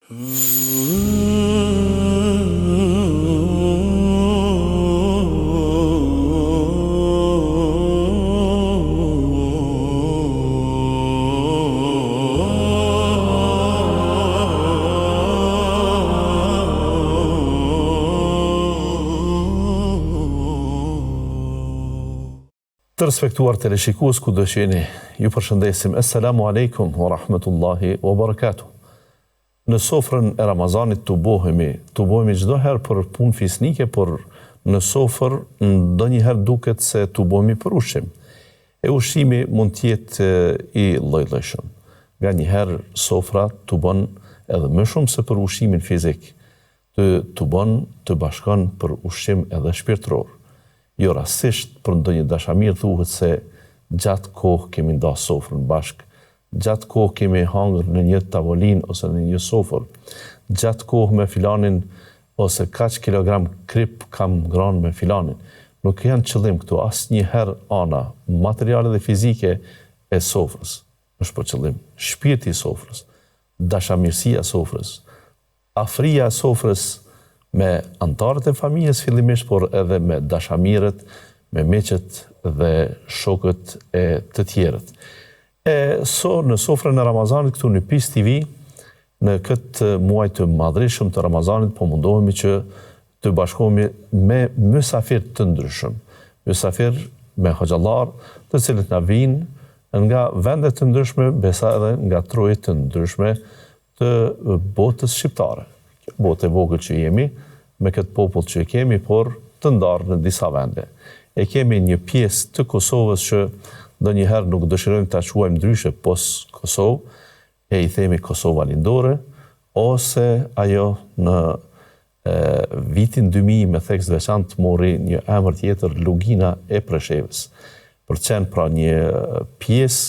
Të respektuar teleshikues ku do që jeni, ju përshëndesim. Assalamu alaikum wa rahmatullahi wa barakatuh. Në sofrën e Ramazanit të bohemi çdo herë për punë fisnike, por në sofër ndonjëherë duket se të bohemi për ushqim. E ushqimi mund të jetë i lloj-llojshëm. Nganjëherë sofra të bën edhe më shumë se për ushqimin fizik, të bën të bashkon për ushqim edhe shpirtëror. Jo rastisht për ndonjë dashamir thuhet se gjatë kohë kemi nda sofrën bashkë, gjatë kohë kemi hangër në një tavolinë ose në një sofër, gjatë kohë me filanin ose kaq kilogram krip kam ngrënë me filanin. Nuk janë qëllim këtu asnjëherë ana materiale dhe fizike e sofrës. Është për qëllim shpirti i sofrës, dashamirësia e sofrës, afria e sofrës me antarët e familjes fillimisht, por edhe me dashamirët, me meqet dhe shokët e të tjerët. Në sofrën e Ramazanit këtu në PIS TV, në këtë muaj të madhreshëm të Ramazanit, po mundohemi që të bashkohemi me mysafir të ndryshëm. Mysafir me hoxhallar, të cilët na vinë nga vende të ndryshme, besa edhe nga troje të ndryshme të botës shqiptare. Botë e vogël që jemi, me këtë popull që kemi, por të ndarë në disa vende. E kemi një pjesë të Kosovës që ndonjëherë nuk dëshirojmë ta quajmë ndryshe pos Kosovë, e i themi Kosova lindore, ose ajo në vitin 2000 me theks veçantë mori një emër tjetër, Lugina e Preshevës. Për të qenë pra një pjesë,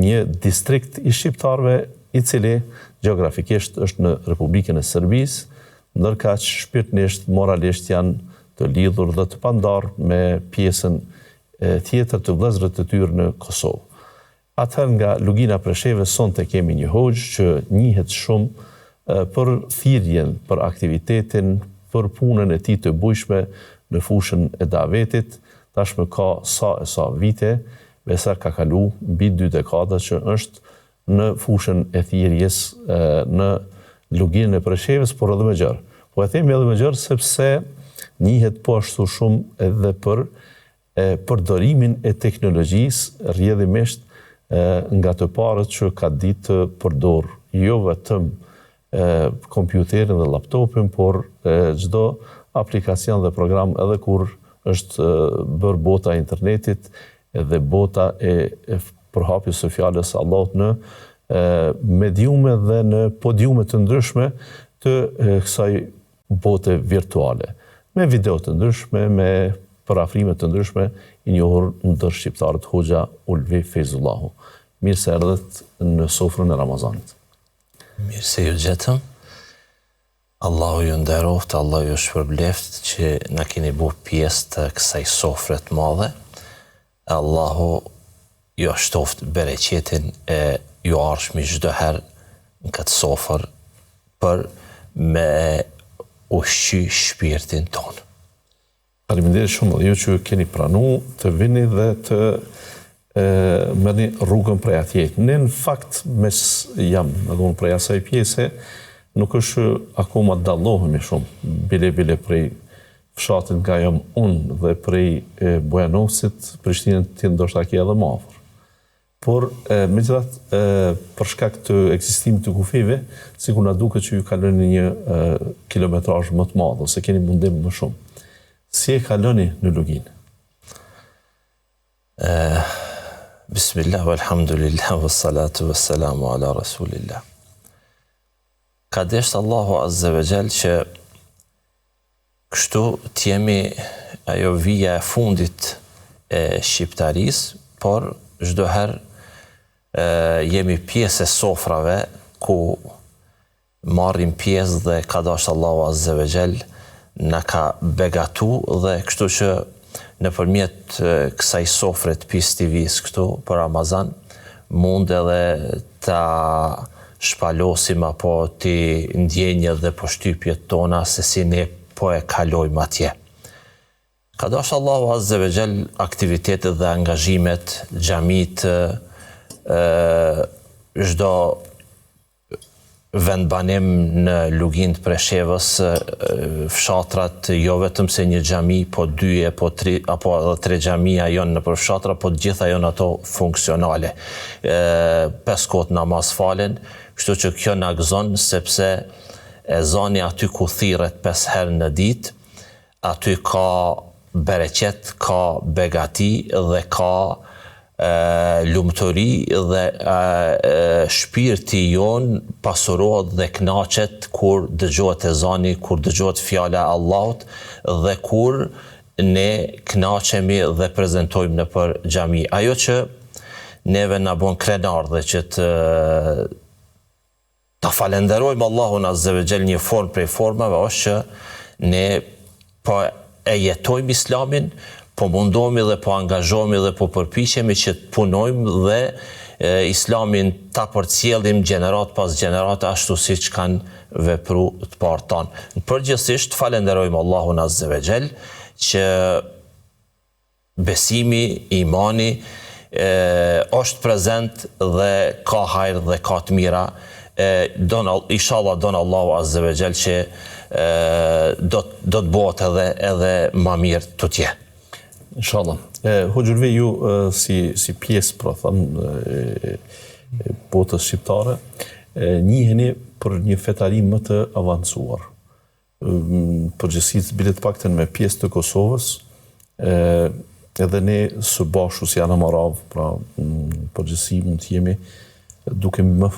një distrikt i shqiptarëve i cili gjeografikisht është në Republikën e Serbisë, ndërkaq shpirtërisht, moralisht janë të lidhur dhe të pandarë me pjesën tjetër të vëllezërve të tyre në Kosovë. Atëherë nga Lugina Preshevës sonte kemi një hoxh që njihet shumë për thirrjen, për aktivitetin, për punën e tij të bujshme në fushën e davetit. Tashmë ka sa vite, besa ka kalu mbi 2 dekada që është në fushën e thirrjes në Luginën e Preshevës, por edhe më gjerë. Po e themi edhe më gjerë sepse njihet po ashtu shumë edhe për përdorimin e teknologjisë, rrjedhimisht nga të parët që ka ditë të përdor jo vetëm kompjuterin dhe laptopin, por çdo aplikacion dhe program, edhe kur është bërë bota e internetit edhe bota e përhapjes së fjalës së Allahut në mediume dhe në podiume të ndryshme të kësaj bote virtuale. Me video të ndryshme, me parafrime të ndryshme, i njohur ndër shqiptarët Hoxha Ulvi Feyzullahu. Mirë se erdhët në sofrën e Ramazanit. Mirë se ju gjetëm. Allahu ju nderoft, Allahu ju shpërbleft që na keni bërë pjesë të kësaj sofre të madhe. Allahu ju shtoft bereqetin e ju arshmi çdo herë në këtë sofër për me ushqy shpirtin tonë. Faleminderit shumë ju që keni pranu të vini dhe të merrni rrugën prej atje. Ne në fakt mes jam edhe unë prej asaj pjese, nuk është akoma dallohemi shumë, bile prej fshatit nga jam unë dhe prej Bujanosit, Prishtinën të ndoshta ki edhe më afër. Por megjithatë për shkak të ekzistimit të kufive, sikur na duket që ju kaloni një kilometrazh më të madh ose keni mundim më shumë. Si e kaloni në Luginë? Bismillah, walhamdulillah, wassalatu wassalamu ala rasulillah. Ka deshtë Allahu Azze ve Gjell që kështu t'jemi ajo vija e fundit e shqiptarisë, por çdo herë jemi pjesë e sofrave ku marrim pjesë dhe ka dashur Allahu Azze ve Gjell na ka begatu dhe kështu që nëpërmjet kësaj sofre të PIS TV-s këtu për Ramazan mund edhe ta shpalosim apo ti ndjenjë dhe përshtypjet tona se si ne po e kalojmë atje. Ka dashur Allahu Azze ve Gjell aktivitetet dhe angazhimet, xhamit, çdo vendbanim në Lugin të Preshevës, fshatrat jo vetëm se një xhami, po 2 apo 3 apo edhe 3 xhamia janë në përfshatra, po të gjitha janë ato funksionale. 5 kohë namaz falen, kështu që kjo na gëzon sepse ezani aty ku thirret 5 herë në ditë, aty ka bereqet, ka begati dhe ka lumturi dhe shpirti jon pasurohet dhe kënaqet kur dëgjohet ezani, kur dëgjohet fjala e Allahut dhe kur ne kënaqemi dhe prezantojmë nëpër xhami. Ajo që neve na bën krenar dhe që ta falenderojmë Allahun Azze ve Gjell një formë prej formave është që ne po e jetojmë Islamin, po mundohemi dhe po angazhohemi dhe po përpiqemi që të punojmë dhe Islamin ta përcjellim gjenerat pas gjenerat ashtu siç kanë vepruar të parë tanë. Përgjithsisht falenderojmë Allahun Azze ve Gjell që besimi, imani është prezent dhe ka hajër dhe ka të mira. Inshallah don Allahu Azze ve Gjell që do të bëhet edhe më mirë tutje. Inshallah. Hoxhulve, ju si pjesë, pra thëmë, botës shqiptare, njiheni për një fetari më të avancuar. Përgjithësisht bilet paktën me pjesë të Kosovës, edhe ne së bashku si Anam Arab, pra përgjithësi mund të jemi duke më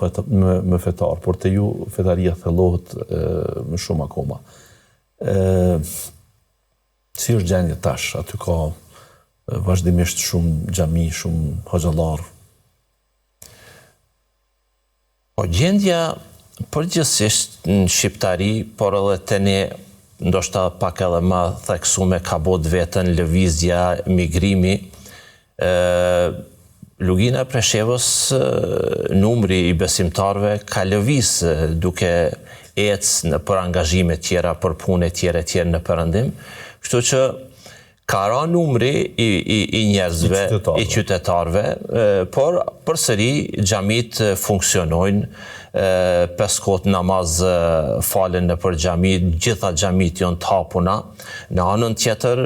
fetar, por te ju fetaria thellohet më shumë akoma. Si është gjendja tash? Aty ka vazhdimisht shumë xhami, shumë hoxhallar. Po gjendja përgjithsisht në shqiptari, por edhe te ne ndoshta pak edhe më theksume ka bot vetën lëvizja, migrimi. Lugina e Preshevës, numri i besimtarve ka lëviz duke ecë për angazhime tjera, për pune tjera në Perëndim. Kështu që ka ra numri i njerëzve, i qytetarve, por përsëri xhamit funksionojnë, 5 kohë namaz falen nëpër xhami, gjitha xhamit janë të hapuna. Në anën tjetër,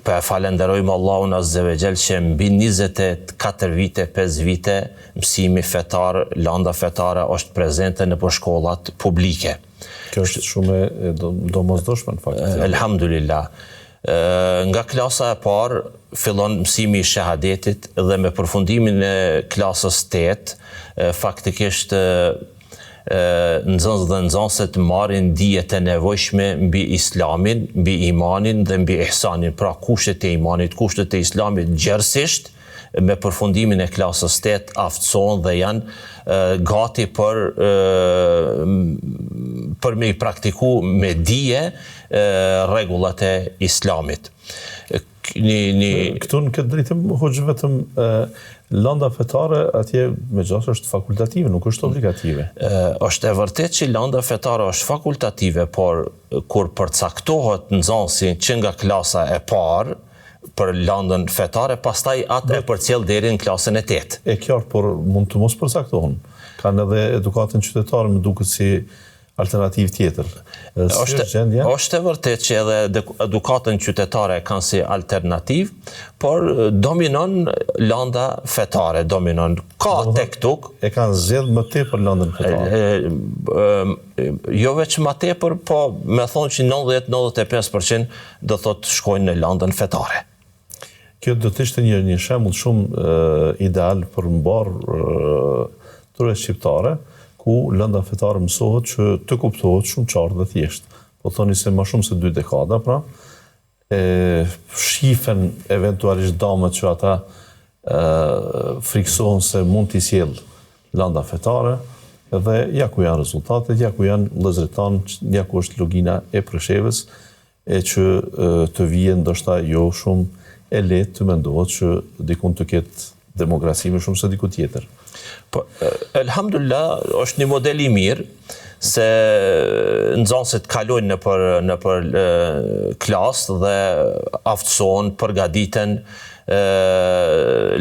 po falenderojmë Allahun Azze ve Gjell që mbi 24 vite, 5 vite, mësimi fetar, landa fetare është prezente nëpër shkollat publike. Kjo është shumë e domosdoshme në fakt. Elhamdulillah. Nga klasa e parë fillon mësimi i shahadetit dhe me përfundimin e klasës 8, faktikisht nxënës dhe nxënësit marrin dijet e nevojshme mbi Islamin, mbi imanin dhe mbi ihsanin, pra kushtet e imanit, kushtet e Islamit gjerësisht, me përfundimin e klasës 8 aftësohen dhe janë gati për me i praktiku me dije rregullat e Islamit. Këtu në këtë drejtim, hoxh, vetëm landa fetare atje megjithëse është fakultative, nuk është obligative. Është e vërtet që landa fetare është fakultative, por kur përcaktohet nxënësi që nga klasa e parë për landën fetare, pastaj atë e përcjell deri në klasën e 8. E qartë, por mund të mos përcaktohen. Kanë edhe edukatën qytetare, më duket si alternativë tjetër. Është e vërtet që edhe edukatën qytetare kanë si alternativë, por dominon landa fetare, dominon. Ka tek tuk. E kanë zgjedhur më tepër landën fetare. Jo veç më tepër, po me thonë që 90-95% do thotë shkojnë në landën fetare. Kjo do të ishte një shembull shumë ideal për mbar tërës shqiptare, ku lënda fetare mësohet që të kuptohet shumë qartë dhe thjesht. Po thoni se më shumë se 2 dekada, pra, shifen eventualisht damet që ata friksohen se mund t'i sjell lënda fetare, dhe ja ku janë rezultatet, ja ku janë vëllezërit tanë, ja ku është Lugina e Preshevës, e që të vijen ndoshta jo shumë e lehtë të mendohet që dikun të ketë demokraci më shumë se diku tjetër. Po, elhamdulillah, është një model i mirë, se nxënësit kalojnë nëpër klasë dhe aftësohen, përgatiten,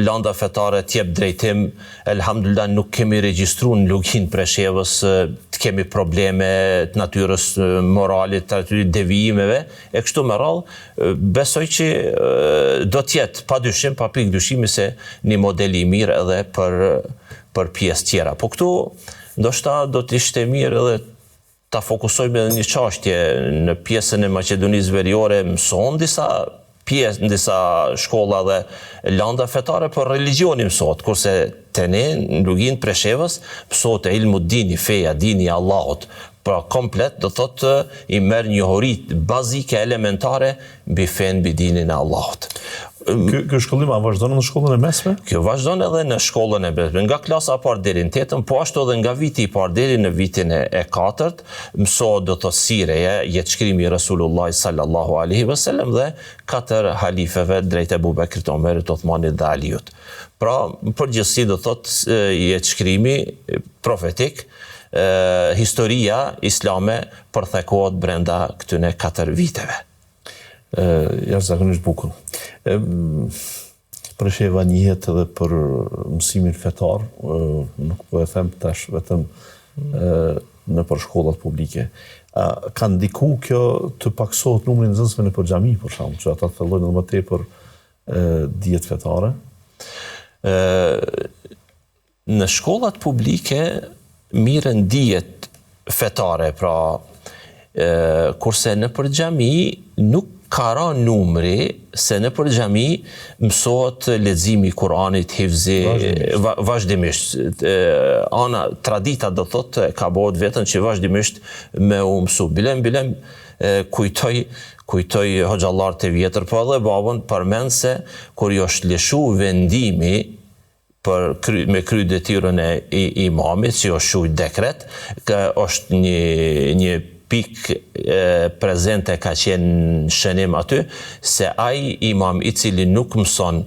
landa fetare t'jep drejtim. Elhamdulillah nuk kemi regjistruar në Lugin Preshevës të kemi probleme të natyrës moralit, të devijimeve, e kështu me radhë, besoj që do t'jetë pa dyshim, pa pikë dyshimi se një model i mirë edhe për pjesë tjera. Po këtu ndoshta do t'ishte mirë edhe ta fokusojmë edhe një çështje në pjesën e Maqedonisë Veriore, mëson disa pjesë në disa shkolla dhe landa fetare, për religioni mësot, kurse të ne në Lugin Preshevës mësot e ilmu dini, feja, dini Allahut, pra komplet do thotë i merr njohurit bazike elementare mbi fen, mbi dinin e Allahut. Ky shkollim a vazhdon në shkollën e mesme? Kjo vazhdon edhe në shkollën e mesme, nga klasa e parë deri në 8, po ashtu edhe nga viti i parë deri në vitin e 4, mësohet do të sireja, jetëshkrimi i Resulullah sallallahu alaihi wasallam dhe 4 halifeve drejt Ebu Bekrit, Omerit, Othmanit dhe Aliut. Pra, përgjithësi do thotë jetëshkrimi profetik, historia islame përthekohet brenda këtyne 4 viteve. Jashtëzakonisht bukur. Presheva njihet edhe për mësimin fetar, nuk po e them tash vetëm në për shkollat publike. Ka ndiku kjo të paksohet numri i nxënësve në për xhami, për shembull, që ata fillojnë më tepër dijet fetare? Në shkollat publike mirën dijet fetare, pra kurse në për xhami nuk ka ra numri se në për xhami mësohet leximi i Kuranit, hifzi vazhdimisht. Ana tradita do thotë ka bëhet vetëm që vazhdimisht me u mësu. Bilem kujtoj hoxhallarët e vjetër, po edhe babën përmend se kur i është lëshu vendimi me kry detyrën e imamit, që është shuj dekret, është një pikë prezente ka qenë shënim aty, se ai imam i cili nuk mëson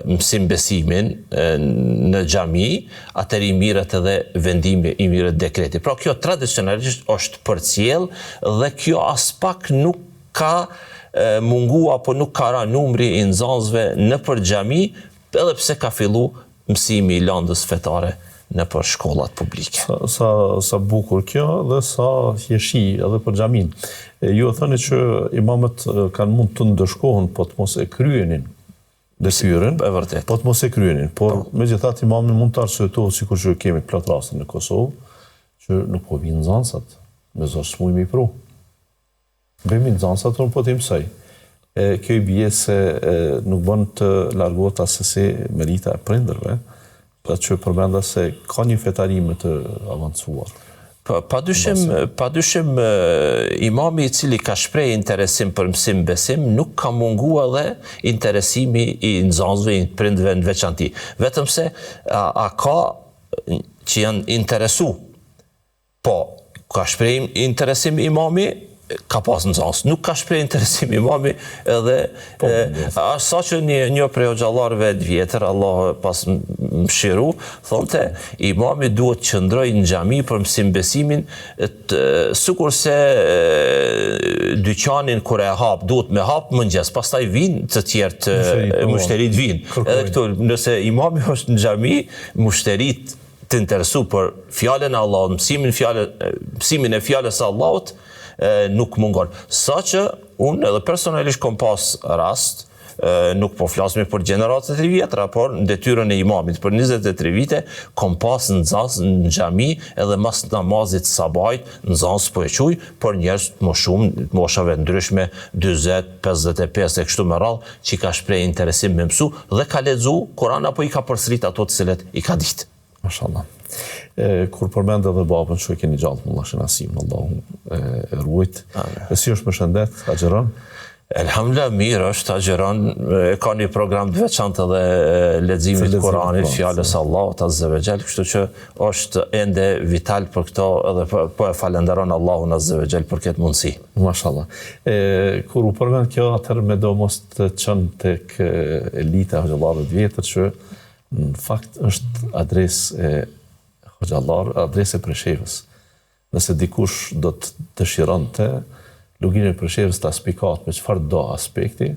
mësim besimin në xhami, atëri mirët edhe vendimi i mirët dekreti. Pra kjo tradicionalisht është përcjell dhe kjo as pak nuk ka mungu apo nuk ka ra numri i nxënësve në për xhami, edhe pse ka fillu mësimi i landës fetare në për shkollat publike. Sa bukur kjo dhe sa jeshi edhe për xhamin. Ju e thëni që imamët kanë mund të ndëshkohen, po të mos e kryenin detyrën, po të mos e kryenin. Por megjithatë imami mund të arsyetohet, sikur që kemi plot raste në Kosovë, që nuk po vinë nxënësat, me zor smujmë i pru. Bëjmë nxënësat, unë po të mësoj. Kjo i bie se nuk bën të largohet asesi merita e prindërve, që përmenda se ka një fetarim të avancuar. Pa dyshim imami i cili ka shpreh interesim për mësim besim, nuk ka mungu edhe interesimi i nxënësve, i prindërve në veçanti. Vetëm se a ka që janë interesu, po ka shpreh interesim imami, ka pas nxënës. Nuk ka shpreh interesim imami edhe sa që një prej hoxhallarëve të vjetër, Allah pas mëshiru, thonte imami duhet qëndroj në xhami për mësim besimin, sikur se dyqanin kur e hap, duhet me hap mëngjes, pastaj vinë të tjerë mushterit vinë. Edhe këtu, nëse imami është në xhami, mushterit të interesu për fjalën e Allahut, mësimin e fjalës së Allahut, nuk mungon. Sa që unë edhe personalisht kom pas rast, nuk po flasme për gjeneratët e vjetra, por në detyrën e imamit për 23 vite, kom pas nxënës në xhami edhe mas namazit sabajt, nxënës po e quj, por njerëz më shumë, moshave ndryshme, 40, 55 e kështu me radhë, që ka shpreh interesim me mësu dhe ka lexu Kur'an apo i ka përsërit ato të cilet i ka ditë. Mashallah. Kur përmend edhe babën që e keni gjallë më lashin asim, Allahu e ruajt. Si është më shëndet, agjeron? Elhamdulillah, mirë është, agjeron, ka një program të veçantë edhe leximit të Kuranit, fjalës Allahut azza wa jall, kështu që është ende vital për këto edhe po e falenderon Allahun azza wa jall për këtë mundësi. Mashallah. Kur u përmend kjo, atëherë me do mos të çon tek elita e hoxhallarëve të vjetër që në fakt është adresë e Hoxhallar, adresë e Preshevës. Nëse dikush do të dëshironte luginën e Preshevës ta spikat me çfarë do aspekti,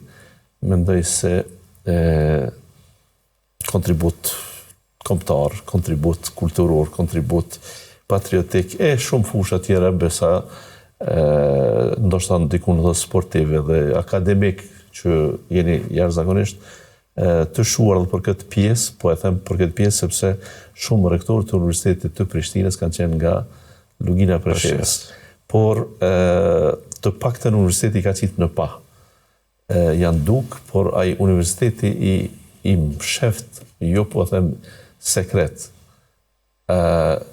mendoj se kontribut kombëtar, kontribut kulturor, kontribut patriotik e shumë fusha tjera besa ndoshta ndikun edhe sportive dhe akademik që jeni jashtëzakonisht të shuar edhe për këtë pjesë, po e them për këtë pjesë sepse shumë rektorë të Universitetit të Prishtinës kanë qenë nga lugina e Preshevës. Por të paktën universiteti ka qitë në pa. Janë duk, por ai universiteti i msheft, jo po them sekret,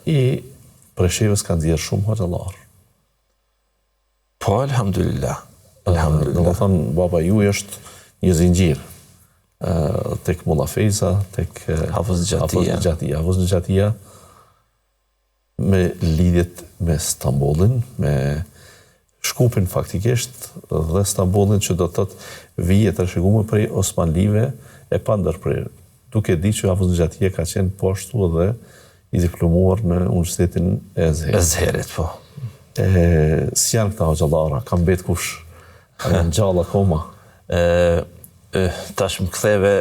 i Preshevës kanë dhjerë shumë hoxhallar. Po, alhamdulillah. Do më thonë, baba ju është një zingjir. Tek Mulla Fejza, tek Hafëz Gjatia, me lidhjet me Stambollin, me Shkupin faktikisht, dhe Stambollin që do të thotë vije të rëshigume prej Osmanlive e pandërprer. Duke di që Hafëz Gjatia ka qenë poshtu dhe i diplomuar në Universitetin e Ezherit, po. Si janë këta hoxhallara? Kam bet kush? A janë gjallë akoma? Tash më ktheve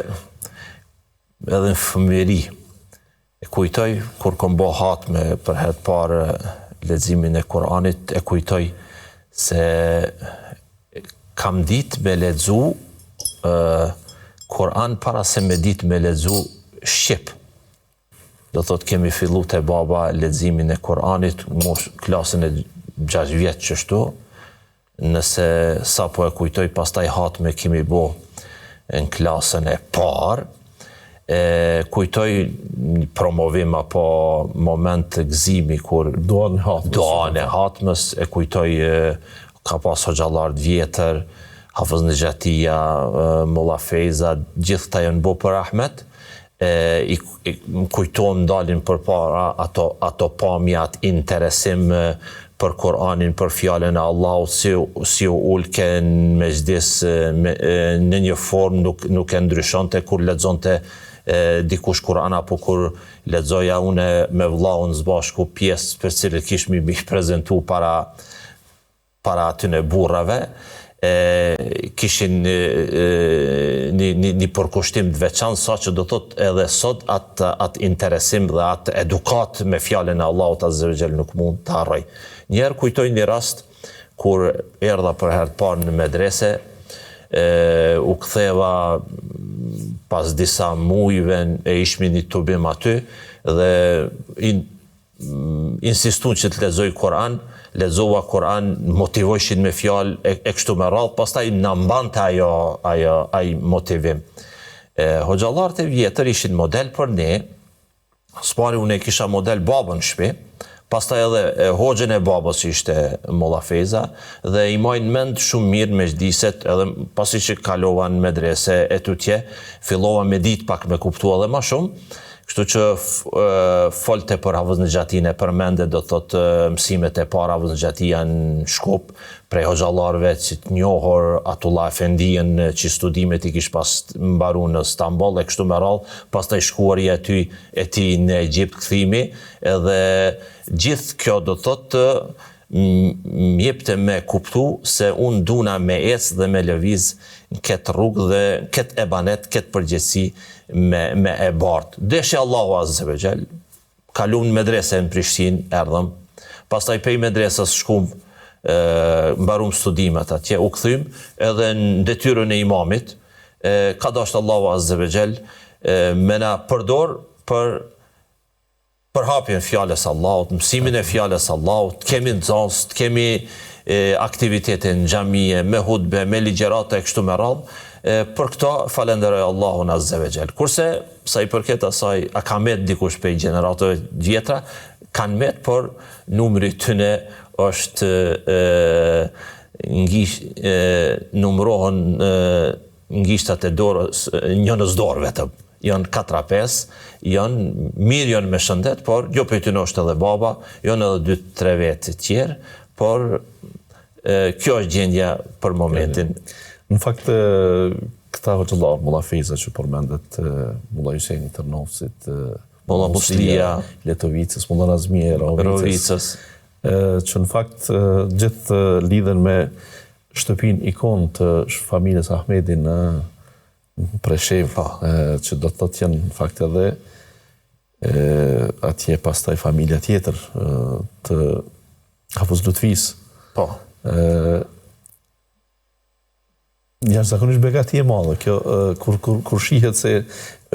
edhe në fëmijëri. E kujtoj, kur kom bo hatme për herë parë leximin e Kur'anit, e kujtoj se kam ditë me lexu Kur'an para se me ditë me lexu shqip. Do thot kemi fillu te baba leximin e Kur'anit, mosh klasën e 6 vjetë qështu, nëse sa po e kujtoj pastaj hatme kemi bo në klasën e parë, kujtoj një promovim apo moment të gëzimi kur doan e hatmës, e kujtoj ka pas hoxhallar të vjetër, Hafëz Gjatia, Mulla Fejza, gjithë ta janë bo për Ahmet, më kujtojnë dalin për para ato pamja, atë interesim për Kur'anin, për fjallën e Allahut, si u ulke në mezhdis në një formë nuk e ndryshonte kur lexonte dikush Kur'an, apo kur lexoja une me vllaun zbashku pjesë për cilët kishmi prezentu para atyne burrave, kishin një përkushtim të veçantë, sa që do thot edhe sot atë interesim dhe atë edukat me fjallën e Allahut Azza wa Jall nuk mund të harroj. Njerë kujtoj një rast kur erdha për herë të parë në medrese, u ktheva pas disa mujve e ishmi një tubim aty dhe insistun që të lexoj Kur'an, lexova Kur'an, motivojshin me fjalë e kështu me radhë, pastaj na mbante ai motivim. Hoxhallarët e vjetër ishin model për ne, spari unë e kisha model babën në shtëpi, pastaj edhe hoxhën e babës ishte Mulla Fejza, dhe i majnë mend shumë mirë me xhdiset, edhe pasi që kalova në medrese e tutje, fillova me ditë pak me kuptua edhe ma shumë, kështu që folte për Hafëz Gjatin e përmende, do thot mësimet e para Hafëz Gjatia në Shkup, prej hoxhallarëve që të njohur, Atullah Efendien që studimet i kish pas mbaru në Stamboll, e kështu me radhë, pastaj shkuari e tij në Egjipt kthimi, edhe gjithë kjo do thotë mjepte me kuptu se unë duna me ecë dhe me lëviz në këtë rrugë dhe këtë ebanet, këtë përgjithësi me e bartë. Deshi Allahu Azza wa Jall, kalum në medrese në Prishtinë, erdhëm, pastaj pej medresës shkum, mbarum studimet atje, u kthym edhe në detyrën e imamit, ka dashur Allahu Azza wa Jall me na përdor për hapjen fjalës Allahut, mësimin e fjalës Allahut, kemi nxënës, kemi aktivitete në xhamie, me hutbe, me ligjërata e kështu me radhë. Për këto falenderoj Allahun Azza wa Jall. Kurse sa i përket asaj, a ka met dikush prej gjeneratave vjetra, kanë met, por numri tyne është numrohen ngishtat e dorës, njënës dorë vetëm. Janë 4-5, janë mirë, janë me shëndet, por jo për ty në është edhe baba, janë edhe 2-3 vetë tjerë, por kjo është gjendja për momentin. Në fakt, këta hoxhallar, Mulla Feza që përmendet, Mulla Hyseni Tërnovësit, Mulla Muslia, Letovicës, Mulla Nazmije Rovicës, që në fakt gjithë lidhen me shtëpin ikon të familjes Ahmedi në Preshev, që do të thotë janë në fakt edhe atje pastaj familja tjetër të Hafuz Lutfis. Po. Jashtëzakonisht begati e madhe. Kjo kur shihet se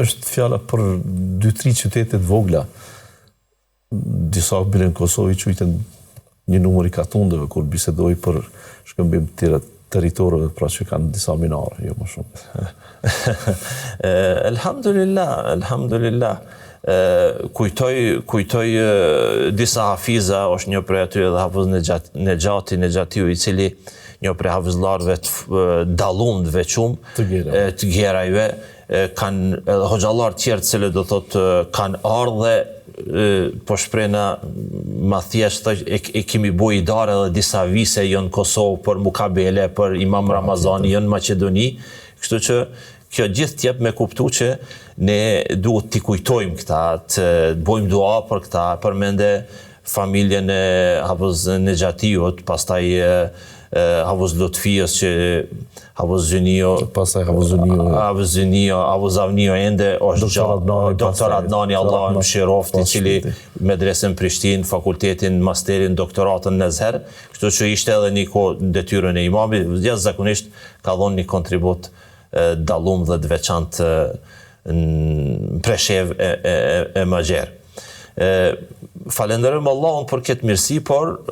është fjala për 2-3 qytete të vogla. Disa bile në Kosovë quajten një numër i katundeve kur bisedoi për shkëmbim të tjera territorëve, pra që kanë disa minare, jo më shumë. Alhamdulillah. Kujtoj disa hafiza, është një prej aty edhe Hafuz Nejatiu, i cili një prej hafizlarëve të dallum të veçum të Gjerajve, kanë hoxhallar tjerë të cilët do thotë kanë ardhe, po shprehna ma thjesht e kemi bu i darë edhe disa vise jo në Kosovë për Mukabele, për Imam Ramazani, jo në Maqedoni, kështu që kjo gjithë t'jep me kuptu që ne duhet t'i kujtojmë këta, të bojmë dua për këta, përmende familjen e Hafuz Nejatiut, pastaj Hafuz Lutfijës që Hafuz Zynio, pastaj Hafuz Avnio ende, është Doktor Adnani, Allah më shiroft, i cili medresën Prishtinë, fakultetin, masterin, doktoratën në Zher, kështu që ishte edhe një kohë detyrën e imamit, jashtëzakonisht ka dhënë një kontribut dallum dhe të veçantë në Preshev e Magjer. Falenderojmë Allahun për këtë mirësi, por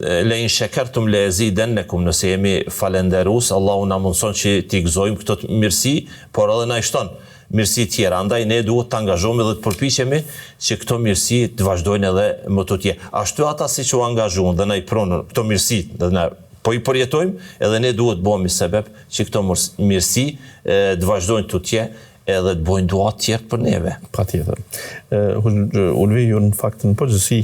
le in shakartum le azidannakum, nëse jemi falenderues, Allahu na mundson që t'i gëzojmë këto mirësi, por edhe na i shton mirësi tjera. Andaj ne duhet të angazhohemi dhe të përpiqemi që këto mirësi të vazhdojnë edhe më të tjerë. Ashtu ata siç u angazhuan dhe na i pronën këto mirësi, dhe na po i përjetojmë, edhe ne duhet bëhemi sebeb që këto mirësi të vazhdojnë të tjerë edhe të bojnë dua të tjerë për neve. Patjetër. Unë ju në fakt në përgjithësi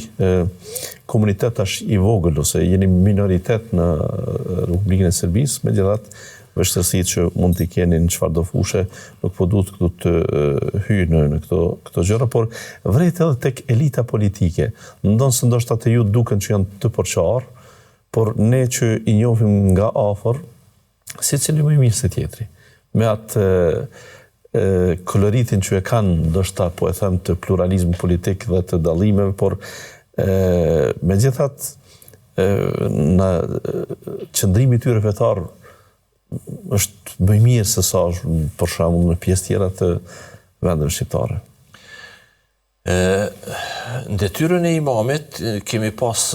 komunitet është i vogël ose jeni minoritet në Republikën e Serbisë, megjithatë vështirësitë që mund t'i keni në çfarëdo fushë, nuk po duhet këtu të hyj në këto gjëra, por vret edhe tek elita politike. Ndonë ndoshta te ju duken që janë të përçar, por ne që i njohim nga afër, secili më i mirë se tjetri. Me atë koloritin që e kanë, ndoshta po e them të pluralizmit politik dhe të dallimeve, por megjithatë në qëndrimi i tyre fetar është më i mirë se sa për shembull në pjesë tjera të vendeve shqiptare. Në detyrën e imamit kemi pas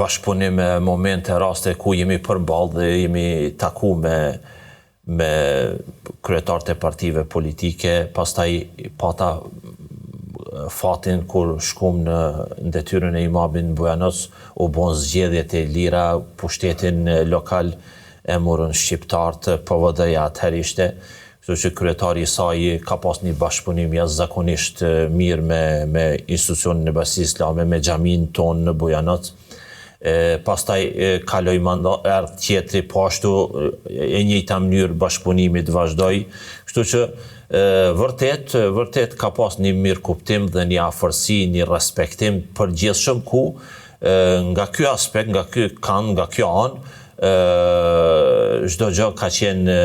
bashkëpunim me momente, raste ku jemi përballë dhe jemi taku me kryetarët e partive politike, pastaj pata fatin kur shkum në detyrën e imamit në Bujanoc, u bon zgjedhjet e lira, pushtetin lokal e morën shqiptarët, PVD-ja atëherë ishte, kështu që kryetari i saj ka pas një bashkëpunim jashtëzakonisht mirë me institucionin e Bashkisë Islame, me xhamin tonë në Bujanoc. Pastaj kaloi erdh tjetri, po ashtu e njëjta mënyrë bashkëpunimi të vazhdoi, kështu që vërtet ka pas një mirë kuptim dhe një afërsi, një respektim përgjithshëm ku nga ky aspekt, nga ky kan, nga kjo anë, çdo gjë ka qenë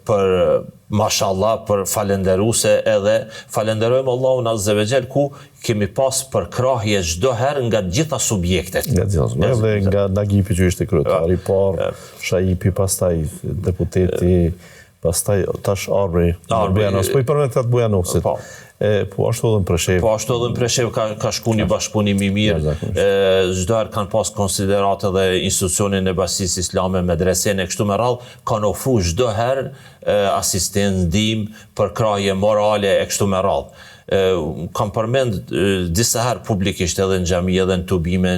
për mashallah, për falenderuse, edhe falenderojmë Allahun Azza wa Jall ku kemi pas përkrahje çdo herë nga të gjitha subjektet. Edhe nga Nagipi që ishte kryetari i parë, Shajipi, pastaj deputeti, pastaj tash Arbri, Bujanoc, po i përmend atë Bujanocit. Po ashtu edhe në Preshev. Po ashtu edhe në Preshev ka shku një bashkëpunim i mirë. Çdo herë kanë pas konsiderate dhe institucionin e Bashkisë Islame, medresen e kështu me radhë, kanë ofruar çdo herë asistencë, ndihmë, përkrahje morale e kështu me radhë. Kam përmend disa herë publikisht edhe në xhami edhe në tubime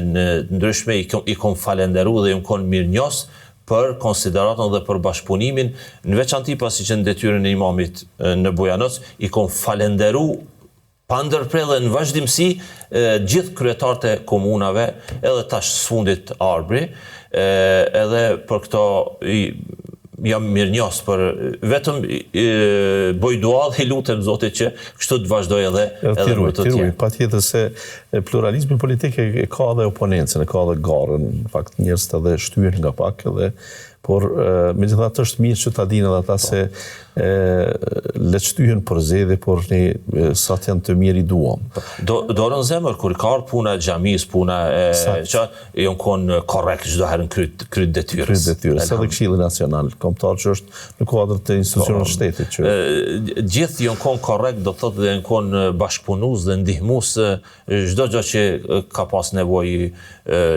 ndryshme, i kom falenderuar dhe i kom mirënjohës për konsideratën dhe për bashkëpunimin, në veçanti pasi që në detyrën e imamit në Bujanoc, i kom falenderu pa ndërprerje në vazhdimsi gjithë kryetarët e komunave, edhe tash sfundit Arbri, edhe për këto jam mirënjohës për vetëm boj dua dhe lutem Zotit që kështu të vazhdoj edhe më të tjerë. Patjetër se pluralizmi politik e ka edhe oponencën, e ka edhe garën, në fakt njerëz të edhe shtyhen nga pak edhe por megjithatë është mirë që ta dinë edhe ata se le të shtyhen për zgjedhje, por ne sa të janë të mirë i duam. Do rën zemër kur ka puna e xhamis, puna që jon kon korrekt çdo herë kryt detyrës. Kryt detyrës, edhe Këshilli Nacional Kombëtar që është në kuadër të institucioneve të shtetit që gjithë jon kon korrekt, do thotë dhe jon kon bashkëpunues dhe ndihmues çdo gjë që ka pas nevojë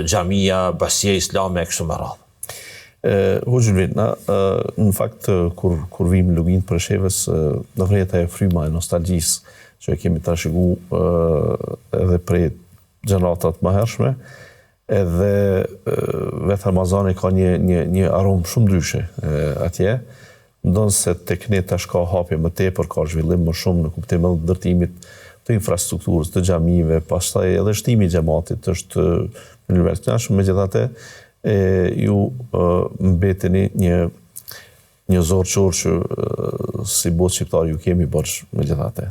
xhamia, basia islame kështu me radhë. Hoxhëlvin, në fakt kur vim në Luginë të Preshevës, në vërtet ajo fryma e nostalgjisë që e kemi trashëguar edhe prej gjenerata të mëhershme, edhe vetë Ramazani ka një aromë shumë ndryshe atje, ndonë se tek ne tash ka hapje më tepër, ka zhvillim më shumë në kuptim edhe ndërtimit të infrastrukturës, të xhamive, pastaj edhe shtimi i xhamatit është në nivel të lartë, megjithatë ju mbeteni një zorë qorë që si botë shqiptar ju kemi borxh megjithatë.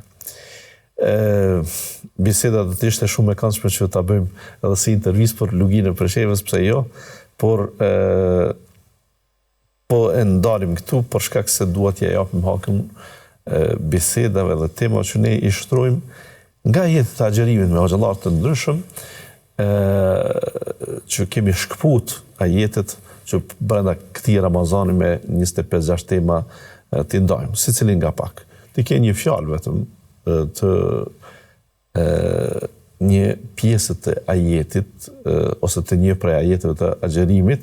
Biseda do të ishte shumë e këndshme që ta bëjmë edhe si intervistë për Luginë e Preshevës, pse jo, por po e ndalim këtu për shkak se dua t'ja japim hakun bisedave dhe temave që ne i shtrojmë nga jeta e agjerimit me hoxhallar të ndryshëm, që kemi shkput ajetet që brenda këtij Ramazani me 25-6 tema t'i ndajmë, secili nga pak. Ti ke një fjalë vetëm të një pjesë të ajetit ose të një prej ajeteve të agjerimit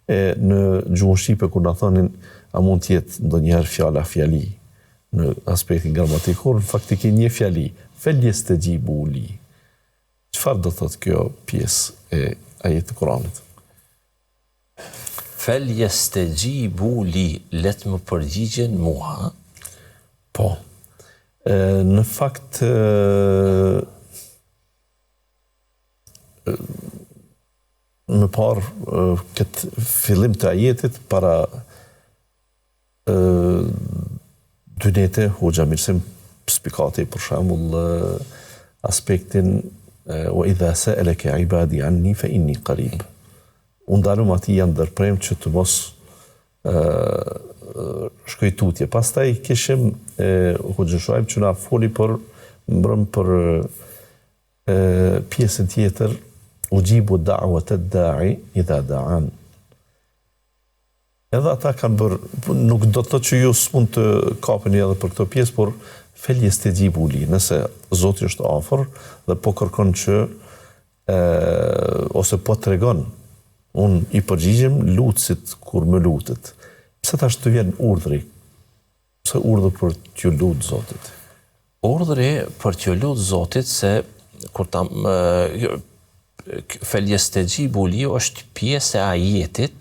në gjuhën shqipe kur na thonin a mund të jetë ndonjëherë fjala fjali në aspektin gramatikor, në fakt ke një fjali, felyastajibu li. Çfarë do thotë kjo pjesë e ajetit të Kuranit? Felyastajibu li, le të më përgjigjen mua. Po. Në fakt më parë këtë fillim të ajetit para dynete Hoxha Mirësim spikati për shembull aspektin wa idha sa'alaka ibadi anni fa inni qarib. Unë dalëm ati janë ndërprem që të mos shkoj tutje. Pastaj kishim Hoxha Shuaib që na foli për pjesën tjetër ujibu da'wata ad-da'i idha da'an. Edhe ata kanë bërë, nuk do të thotë që ju s'mund të kapeni edhe për këto pjesë, por felyastajibu li, nëse Zoti është afër dhe po kërkon që ose po tregon, unë i përgjigjem lutësit kur më lutet. Pse tash të vjen urdhri? Pse urdhër për t'ju lutë Zotit? Urdhri për t'ju lutë Zotit se kur felyastajibu li është pjesë e ajetit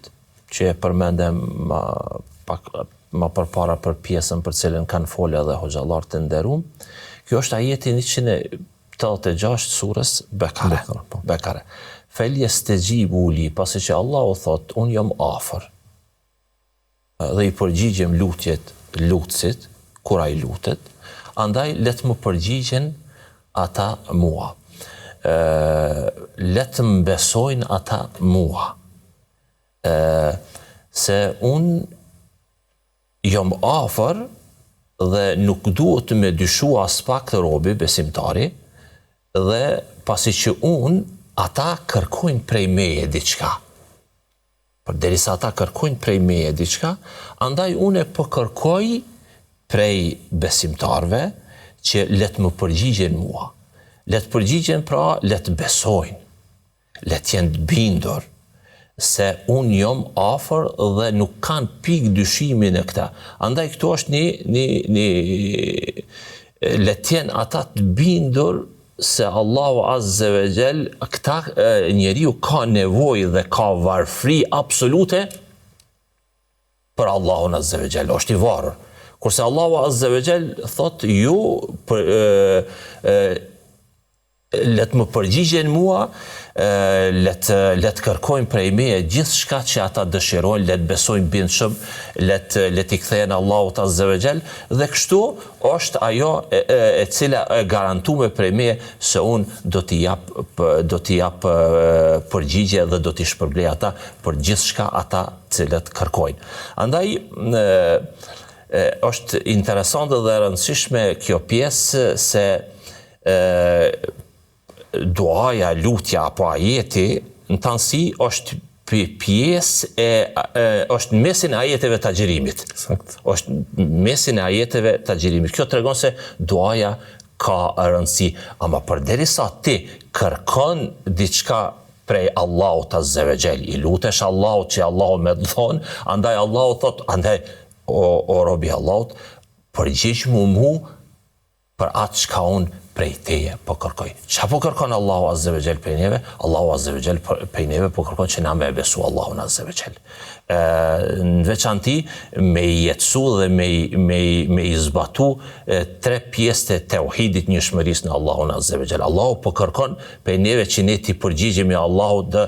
që e përmendem ma përpara për pjesën për cilën kanë folë edhe hoxhallar të nderuam. Kjo është ajeti 186 surës Bekare. Felyastajibu li, pasi që Allahu thot, unë jam afër dhe i përgjigjem lutësit, kur ai lutet, andaj le të më përgjigjen ata mua. Le të më besojnë ata mua. Se unë jam afër dhe nuk duhet të me dyshu as pak të robi besimtari, dhe pasi që unë ata kërkojnë prej meje diçka. Për derisa ata kërkojnë prej meje diçka, andaj unë po kërkoj prej besimtarve që le të më përgjigjen mua. Le të përgjigjen pra le të besojnë, le të jenë të bindur se unë jam afër dhe nuk kanë pikë dyshimi në këta. Andaj këto është një le të jenë ata të bindur se Allahu Azze ve Gjell, këta njeriu ka nevojë dhe ka varfri absolute për Allahun Azze ve Gjell, është i varur. Kurse Allahu Azze ve Gjell thot ju let më përgjigjen mua, let kërkojnë prej meje gjithë shka që ata dëshirojnë, let besojnë bindshëm, let I kthehen Allahut Azza wa Jall, dhe kështu është ajo e cila e garantume prej meje se unë do t'i jap përgjigje dhe do t'i shpërblej ata për gjithë shka ata cilët kërkojnë. Andaj, është interesante dhe rëndësishme kjo pjesë se duaja, lutja apo ajeti në tansi është pjesë është mesin e ajeteve të agjerimit. Është mesin e ajeteve të agjerimit. Kjo tregon se duaja ka rëndësi, ama përderisa ti kërkon diçka prej Allahut Azza wa Jall, I lutesh Allahut që Allahu me të thonë, andaj Allahu thot, andaj o robi Allahut, përgjigj mu për atë çka unë prej teje po kërkoj. Qa po kërkon Allahu Azza wa Jall prej neve? Allahu Azza wa Jall prej neve po kërkon që na me besu Allahun Azza wa Jall. Në veçanti me I jetësu dhe me I zbatu tre pjesë të tauhidit njëshmërisë në Allahun Azza wa Jall. Allahu po kërkon prej neve që ne ti përgjigjemi Allahut dhe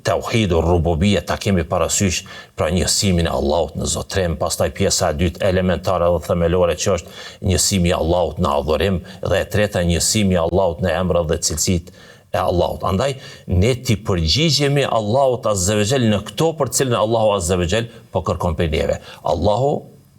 tauhidu rububia ta kemi parasysh pra njësimin e Allahut në zotrim, pastaj pjesa e dytë elementare dhe themelore që është njësimi I Allahut në adhurim dhe e treta njësimi I Allahut në emrat dhe cilësitë e Allahut. Andaj ne ti përgjigjemi Allahut Azza wa Jall në këto për cilën Allahu Azza wa Jall po kërkon prej neve. Allahu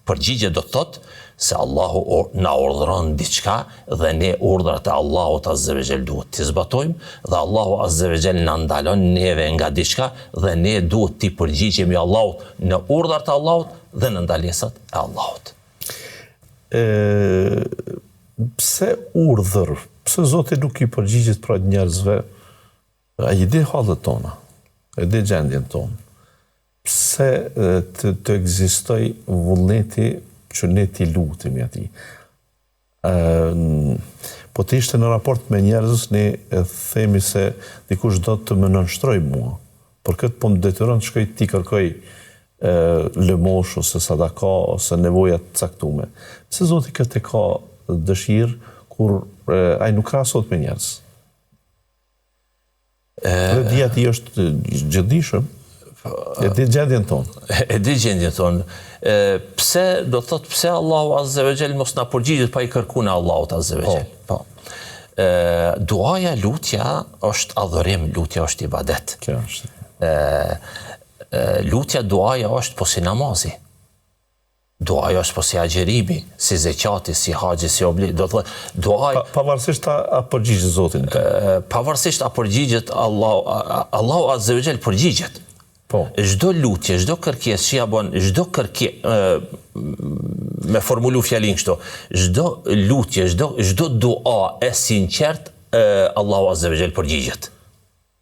përgjigje do të thotë se Allahu na urdhëron diçka dhe ne urdhrat e Allahut Azza wa Jall duhet t'i zbatojmë dhe Allahu Azza wa Jall na ndalon neve nga diçka dhe ne duhet t'i përgjigjemi Allahut në urdhrat e Allahut dhe në ndalesat e Allahut. Pse urdhër? Pse Zoti nuk I përgjigjet pra njerëzve? Ai I di hallet tona, e di gjendjen tonë. Pse të ekzistoj vullneti që ne t'i lutemi atij? Po të ishte në raport me njerëz, ne themi se dikush do të më nënshtroj mua. Për këtë po më detyron të shkoj t'i kërkoj lëmosh ose sadaka ose nevojat caktume. Pse Zoti këtë ka dëshirë kur ai nuk krahasot me njerëz? Dhe dia ti është gjithdijshëm. E di gjendjen tonë. E di gjendjen tonë. Pse Allahu Azza wa Jall mos na përgjigjet pa I kërkuar në Allahut Azza wa Jall? Po. Duaja, lutja është adhurim, lutja është ibadet. Kjo është. Lutja, duaja është po si namazi. Duaja është po si agjerimi, si zeqati, si haxhi, si obligim. Do të thotë duaja pavarësisht a përgjigjet Zotin. Pavarësisht a përgjigjet Allahu Azza wa Jall përgjigjet. Po. Çdo lutje, çdo kërkesë që ja bën, çdo me formulu fjalin kështu, çdo lutje, çdo dua e sinqert, Allahu Azza wa Jall përgjigjet.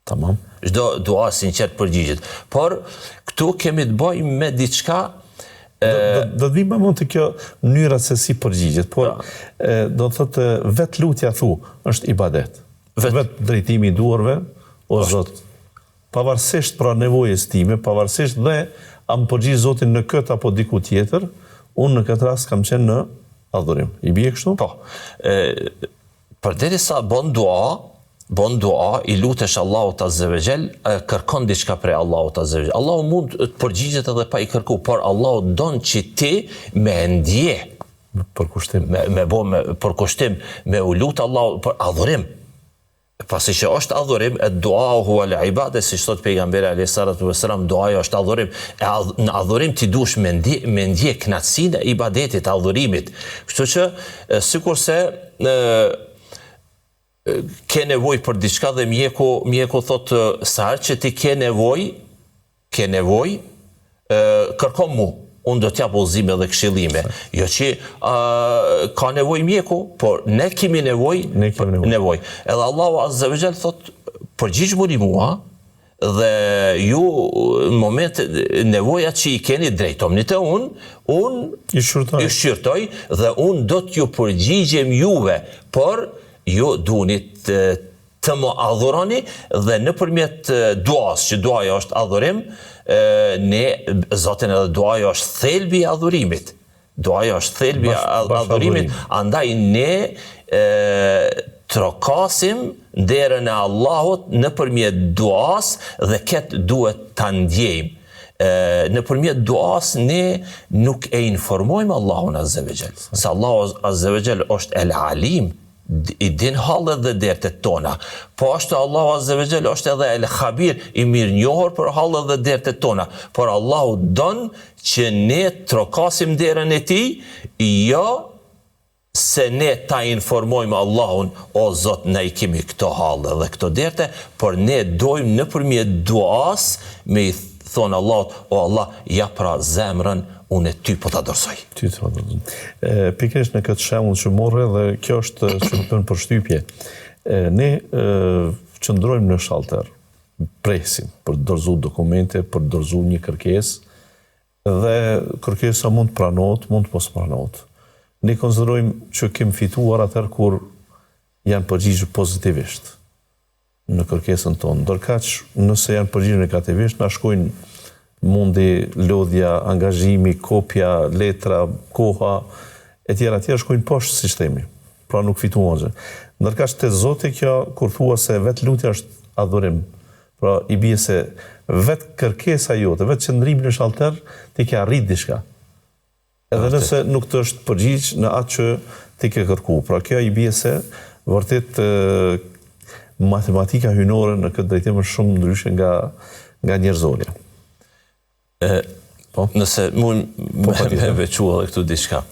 Tamam. Çdo dua e sinqert përgjigjet. Por këtu kemi të bëjmë me diçka do të vim më të kjo mënyra se si përgjigjet, por do të thotë vetë lutja është ibadet. Vetë drejtimi I duarve, o Zot, pavarësisht pra nevojës time, pavarësisht dhe a më përgjigj Zotin në këtë apo diku tjetër, unë në këtë rast kam qenë në adhurim. I bie kështu? Po. Përderisa bën dua, I lutesh Allahut Azza wa Jall, kërkon diçka prej Allahut Azza wa Jall. Allahu mund të përgjigjet edhe pa I kërku, por Allahu don që ti me ndje përkushtim, përkushtim, me u lut Allahu për adhurim. Pasi që është adhurim, dua huwa al-ibade, si thot pejgamberi alayhi salatu wasalam, duaja është adhurim. Në adhurim ti dush me ndje kënaqësinë e ibadetit, adhurimit. Kështu që sikurse ke nevojë për diçka dhe mjeku thot sa herë që ti ke nevojë, kërko mu. Unë do t'jap udhëzime dhe këshillime. Jo që ka nevojë mjeku, por ne kemi nevojë. Edhe Allahu Azza wa Jall thot, përgjigjuni mua dhe ju në moment nevojat që I keni drejtomni te unë ju shqyrtoj dhe unë do t'ju përgjigjem juve, por ju duheni të më adhuroni dhe nëpërmjet duas, që duaja është adhurim, ne Zotin edhe duaja është thelbi I adhurimit. Duaja është thelbi I adhurimit, andaj ne trokasim derën e Allahut nëpërmjet duas dhe këtë duhet ta ndjejmë. Nëpërmjet duas ne nuk e informojmë Allahun Azza wa Jall. Se Allahu Azza wa Jall është El Alim, i din hallet dhe dertet tona. Po ashtu Allahu Azza wa Jall është edhe El Khabir, i mirënjohur për hallet dhe dertet tona. Por Allahu don që ne trokasim derën e tij, jo se ne ta informojmë Allahun, o Zot, ne i kemi këto halle dhe këto derte, por ne dojmë nëpërmjet duas me i thonë Allahut, o Allah, ja pra zemrën, unë ty po ta dorësoj. Pikërisht në këtë shembull që morre dhe kjo është që më bën përshtypje. Ne qëndrojmë në shalter, presim për të dorëzuar dokumente, për të dorëzuar një kërkesë, dhe kërkesa mund të pranohet, mund të mos pranohet. Ne konsiderojmë që kemi fituar atëherë kur janë përgjigjur pozitivisht në kërkesën tonë. Ndërkaq, nëse janë përgjigjur negativisht, na shkojnë mundi, lodhja, angazhimi, kopja, letra, koha, e tjera shkojnë poshtë sistemi. Pra nuk fituan gjë. Ndërkaq te Zoti kjo, kur thua se vetë lutja është adhurim, pra i bie se vetë kërkesa jote, vetë qëndrimi në shalter, ti ke arrit diçka. Edhe nëse nuk të është përgjigj në atë që ti ke kërku. Pra kjo i bie se vërtet matematika hynore në këtë drejtim është shumë ndryshe nga njerëzorja. Nëse mund me veçua edhe këtu diçka.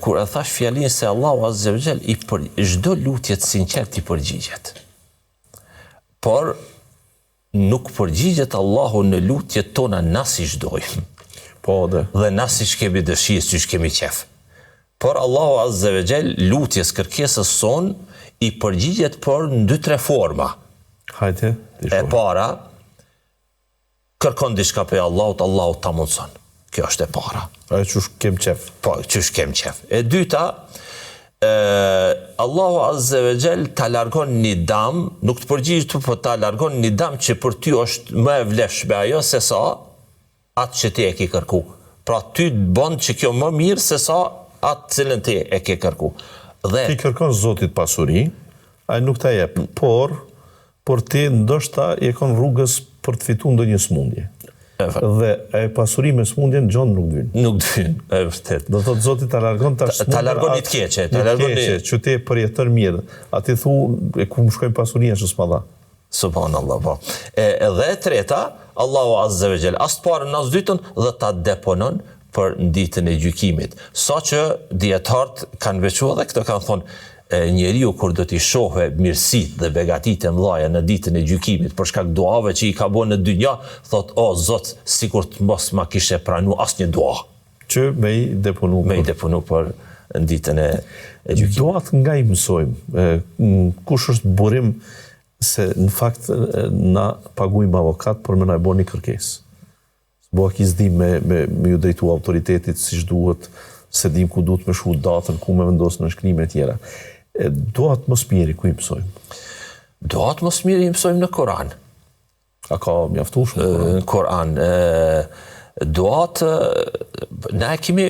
Kur e thash fjalin se Allahu Azza wa Jall i për çdo lutje të sinqert i përgjigjet. Por nuk përgjigjet Allahu në lutjet tona na si çdojmë. Dhe na si kemi dëshirë, si kemi qef. Por Allahu Azza wa Jall lutjes kërkesës son i përgjigjet por në 2-3 forma. Hajde, e para, kërkon diçka pe Allahut, Allahut ta mundson. Kjo është e para. Qysh kem qef. Po, qysh kem qef. E dyta, Allahu Azza wa Jall ta largon një dam, nuk të përgjigj tu, po ta largon një dam që për ty është më e vlefshme ajo se sa atë që ti e ke kërku. Pra ty të bën që kjo më mirë se sa atë cilën ti e ke kërku. Dhe ti kërkon Zotit pasuri, ai nuk ta jep, por ti ndoshta je kon rrugës për të fituar ndonjë smundje. Dhe e pasuri me smundjen gjon nuk vjen. Nuk vjen, e vërtet. Do thotë Zoti ta largon tash smundjen. Ta largon një të keqe, ta largon një që ti përjeton mirë. Aty thu e ku më shkojnë pasuria që s'ma dha. Subhanallahu, po. Edhe e treta, Allahu Azza wa Jall as të parën as dytën dhe ta deponon për ditën e gjykimit. Sa që dietarët kanë veçuar dhe këto kanë thonë, njeriu kur do t'i shohë mirësitë dhe begatitë e mëdha në ditën e gjykimit për shkak duave që i ka bën në dynja, thot o Zot, sikur të mos ma kishe pranuar asnjë dua. Që me i deponu. Me i deponu për ditën e gjykimit. Duat nga i mësojmë. Kush është burim se në fakt na paguajmë avokat për me na bën një kërkesë. S'bo ki s'dim me ju drejtu autoritetit siç duhet, se dim ku duhet me shku datën, ku me vendosë në shkrimet tjera. Duat mos miri ku i mësojmë? Duat mos miri i mësojmë në Koran. A ka mjaftueshëm në Koran? Duat, na e kemi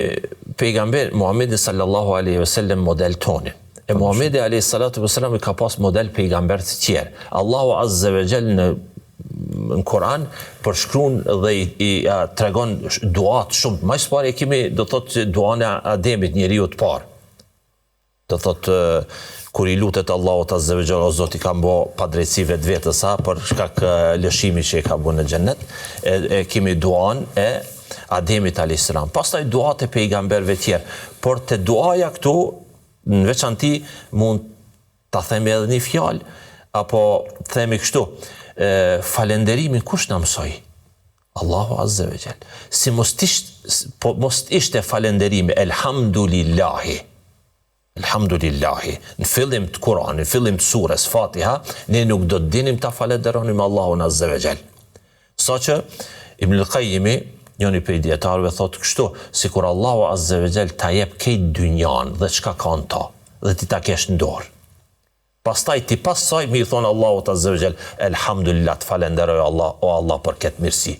pejgamber Muhamedi sallallahu alaihi wasallam model tonë. E Muhamedi alayhi salatu wasallam i ka pas model pejgamber të tjerë. Allahu Azza wa Jall në Koran përshkruan dhe i tregon duat shumë. Më së pari kemi do thotë duan e Ademit, njeriu të parë. Do thotë kur i lutet Allahut Azza wa Jall, o Zoti kam bë padrejtësi vetvetes për shkak lëshimit që e ka bën në xhennet. E kemi duan e Ademit alayhis salam. Pastaj duat e pejgamberëve të tjerë. Por te duaja këtu në veçanti mund ta themi edhe një fjalë, apo themi kështu, falenderimin kush na mësoi? Allahu Azza wa Jall. Si mos ishte falenderimi, elhamdulillahi. Elhamdulillahi. Në fillim të Kur'anit, në fillim të surës Fatiha, ne nuk do të dinim ta falenderonim Allahun Azza wa Jall. Saqë Ibn al-Qayyim, njëri prej dietarëve, thotë kështu, sikur Allahu Azza wa Jall ta jep këtë dynjan dhe çka ka në ta, dhe ti ta kesh në dorë. Pastaj ti pas saj mi thon Allahut Azza wa Jall, elhamdulillah, të falenderoj Allah, o Allah për këtë mirësi.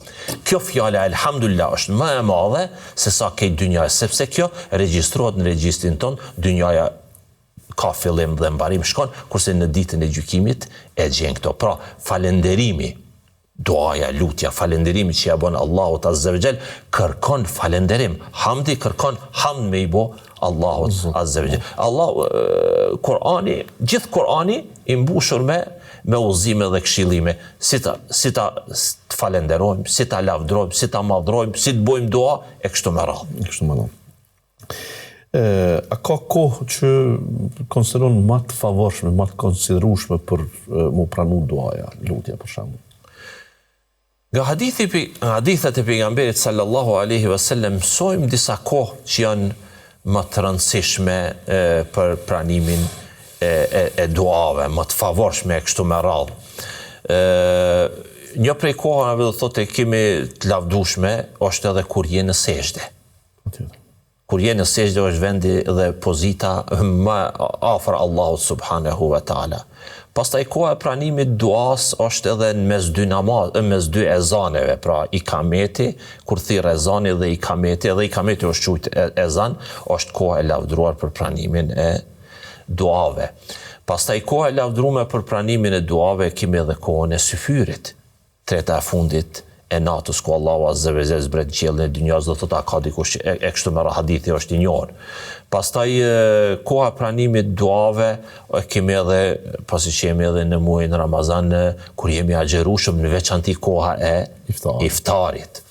Kjo fjala elhamdulillah është më e madhe se sa këtë dynja, sepse kjo regjistrohet në regjistrin ton, dynjaja ka fillim dhe mbarim, shkon, kurse në ditën e gjykimit e gjen këto. Pra, falenderimi, duaja, lutja, falenderimi që ja bën Allahut Azza wa Jall, kërkon falenderim. Hamdi kërkon hamd me i bo Allahut Azza wa Jall. Kurani, gjithë Kurani i mbushur me udhëzime dhe këshillime, si ta falenderojmë, si ta lavdrojmë, si ta madhrojmë, si të bëjmë dua e kështu me radhë. A ka kohë që konsideron më të favorshme, më të konsiderueshme për mu pranu duaja, lutja për shembull? Nga hadithet e pejgamberit sallallahu alaihi wasallam mësojmë disa kohë që janë më të rëndësishme për pranimin e duave, më të favorshme e kështu me radhë. Një prej kohave do thotë kemi të lavdueshme është edhe kur je në sejdë. Kur je në sejdë është vendi dhe pozita më afër Allahut subhanahu wa taala. Pastaj koha e pranimit duas është edhe në mes dy ezaneve, pra ikameti, kur thirr ezani dhe ikameti është quajtur ezan, është koha e lavdruar për pranimin e duave. Pastaj koha e lavdruar për pranimin e duave kemi edhe kohën e syfyrit, treta e fundit e natës ku Allahu Azza wa Jall zbret qiellin e dynjas, do thotë ka dikush e kështu me hadithi është i njohur. Pastaj koha e pranimit duave kemi edhe pasi që jemi edhe në muajin Ramazan kur jemi agjerueshëm, në veçanti koha e iftarit.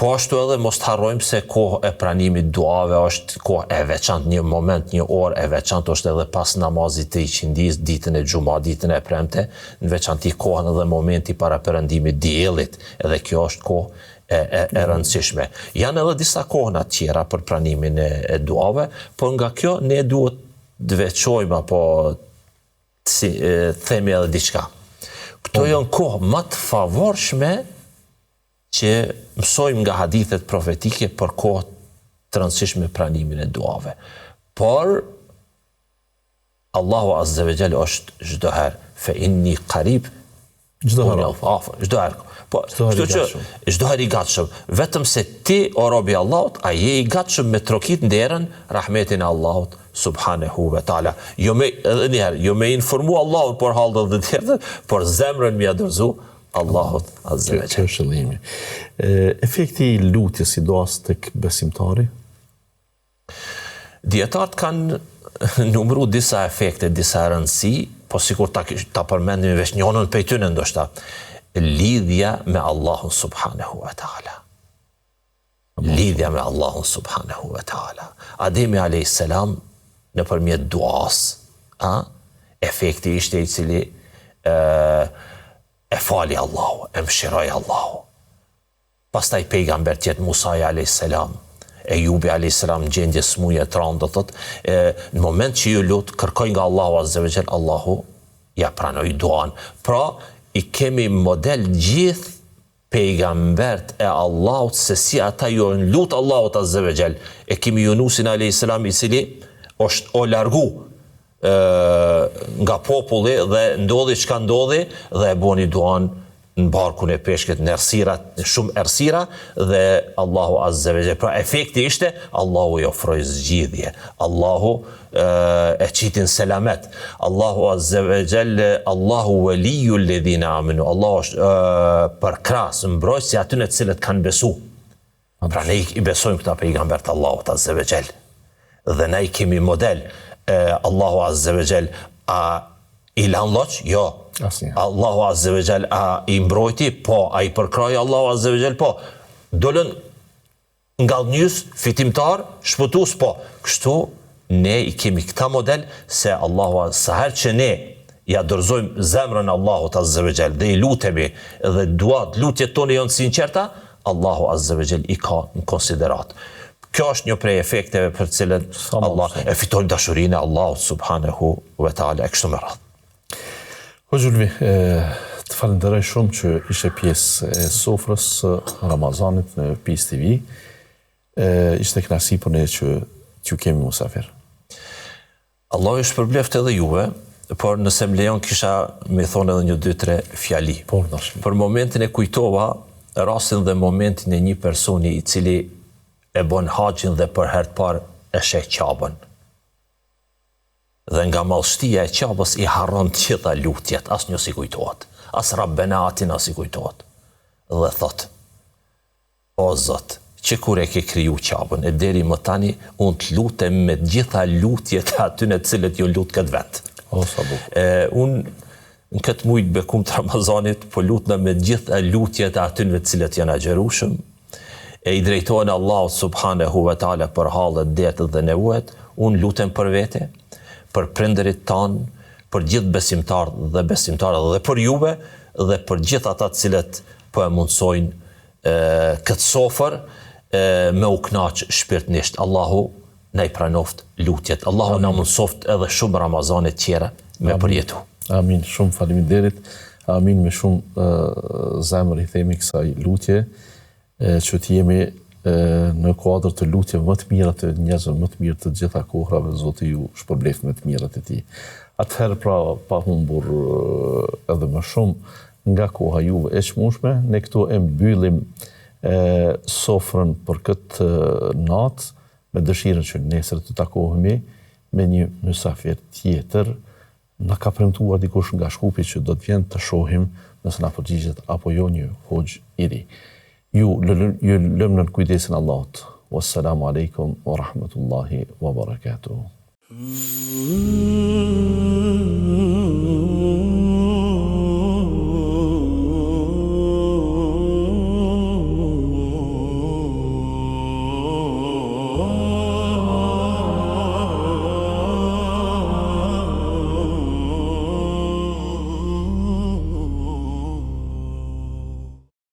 Po ashtu edhe mos të harrojmë se koha e pranimit duave është koha e veçantë, një moment, një orë e veçantë është edhe pas namazit të iqindis, ditën e xuma, ditën e premte, në veçanti kohën edhe momenti para perëndimit diellit, edhe kjo është kohë e rëndësishme. Janë edhe disa kohëna tjera për pranimin e duave, por nga kjo ne duhet të veçojmë apo themi edhe diçka. Këto janë kohë më të favorshme që mësojmë nga hadithet profetike për kohë të rëndësishme pranimin e duave. Por Allahu Azza wa Jall është çdo herë fe inni qarib, çdo herë. Po, çdo herë i gatshëm. Vetëm se ti o robi Allahut, a je i gatshëm me trokit nderën rahmetin e Allahut subhanahu wa taala. Jo me informu Allahut por hallë dhe tjetër, por zemrën më dorëzu Allahut Azza wa Jall. Qëllimi. Efekti i lutjes si duas tek besimtari? Dietarët kanë numëru disa efekte, disa rëndësi, po sikur ta përmendim veç njënën prej tyre ndoshta. Lidhja me Allahun subhanahu wa taala. Lidhja me Allahun subhanahu wa taala. Ademi alayhis salam nëpërmjet duas, efekti ishte i cili e fali Allahu, e mëshiroi Allahu. Pastaj pejgamber tjetë Musa alayhis salam, Ejubi alayhis salam në gjendje smuje të rëndë, do thotë, në moment që ju lut, kërkoj nga Allahu Azza wa Jall, Allahu ja pranoi duan. Pra, i kemi model gjithë pejgambert e Allahut se si ata ju lut Allahut Azza wa Jall. E kemi Yunusin alayhis salam i cili është o largu nga populli dhe ndodhi çka ndodhi dhe e boni duan në barkun e peshkët në errësira, shumë errësira dhe Allahu Azza wa Jall. Pra efekti ishte Allahu i ofroi zgjidhje. Allahu e qitin selamet. Allahu Azza wa Jall, Allahu waliyul ladhina amanu. Allahu është përkrahas, mbrojtësi atyre të cilët kanë besu. Pra ne i besojmë këta pejgambert Allahut Azza wa Jall. Dhe ne i kemi model. Allahu Azza wa Jall i lanloq? Jo. Allahu Azza wa Jall i mbrojti? Po. A i përkroi Allahu Azza wa Jall? Po. Dolën nga njës, fitimtar, shpëtus? Po. Kështu ne i kemi këta model se Allahu, sa herë që ne ja dorëzojmë zemrën Allahut Azza wa Jall dhe i lutemi dhe duat, lutjet tonë janë sinqerta, Allahu Azza wa Jall i ka në konsiderat. Kjo është një prej efekteve për cilën Allah e fiton dashurinë e Allahut subhanahu wa taala e kështu me radhë. Hoxhulvi, të falenderoj shumë që ishe pjesë e sofrës Ramazanit në PIS TV. Ishte kënaqësi për ne që t'ju kemi musafir. Allah ju shpërbleft edhe juve, por nëse më lejon kisha me thonë edhe 2-3 fjali. Për momentin e kujtova rastin dhe momentin e një personi i cili e bën haxhin dhe për herë të parë e sheh Ka'bën. Dhe nga mallështia e qabës i harron të gjitha lutjet, as një si kujtohet, as Rabbena Atina si kujtohet. Dhe thot, o Zot, që kur e ke kriju qabën, e deri më tani, unë të lutem me gjitha lutjet atyne të cilët ju lutë këtë vend. O, sa bukur. Unë në këtë mujtë bekum të Ramazanit, po lutna me gjitha lutjet atyne të cilët janë agjerushëm, e i drejtojnë Allahu subhanahu wa taala për hallet, detët dhe nevojat, unë lutem për vete, për prindërit tanë, për gjithë besimtarët dhe për juve, dhe për gjithë ata të cilët po e mundsojnë këtë sofër, me u knaq shpirtnisht. Allahu na i pranoft lutjet. Allahu na mundsoft edhe shumë Ramazane tjera me përjetu. Amin, shumë faleminderit. Amin, me shumë zemër i themi kësaj lutje, që të jemi në kuadër të lutjeve më të mira të njerëzve më të mirë të gjitha kohrave, Zoti ju shpërbleft me të mirat e tij. Atëherë pra pa humbur edhe më shumë nga koha juve e çmueshme, ne këtu e mbyllim sofrën për këtë natë, me dëshirën që nesër të takohemi me një mysafir tjetër. Na ka premtuar dikush nga Shkupi që do të vjen të shohim nëse na përgjigjet apo jo një hoxh i ri. Ju lëm në kujdesin Allahut. Wassalamu alaikum wa rahmatullahi wa barakatuh.